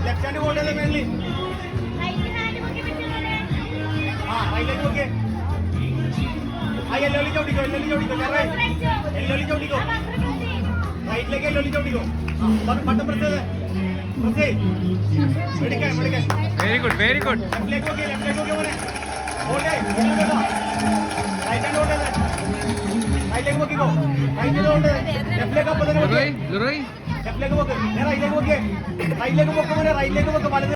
Left hand hold ചെയ്തേ മേളിൽ. എല്ലോലി ചവിട്ടിക്കോ, എല്ലോലി ചവിട്ടിക്കോ, എല്ലോലി ചവിട്ടിക്കോ, റൈറ്റിലേക്ക് എല്ലോലി ചവിട്ടിക്കോ, ബട്ടൺ പ്രസ് ചെയ്തേ, പ്രസ് മെടിക്കാൻ മെടിക്കാൻ. Very good very good. ലെഫ്റ്റിലേക്ക് നോക്കിയേ, ലെഫ്റ്റിലേക്ക് നോക്കിയേ മോനെ, ഹോൾഡ് റൈറ്റ് ഹാൻഡ് ഹോൾഡ് ചെയ്തേ, റൈറ്റിലേക്ക് നോക്കിക്കോ, റൈറ്റിലേക്ക് ഹോൾഡ് ചെയ്തേ, ലെഫ്റ്റിലേക്ക് അപ്പം തന്നെ നോക്കിയേ, ലെഫ്റ്റിലേക്ക് നോക്ക്, റൈറ്റിലേക്ക് നോക്കിയേ, റൈറ്റിലേക്ക് നോക്ക് മോനെ, റൈറ്റിലേക്ക് നോക്ക്, വലത്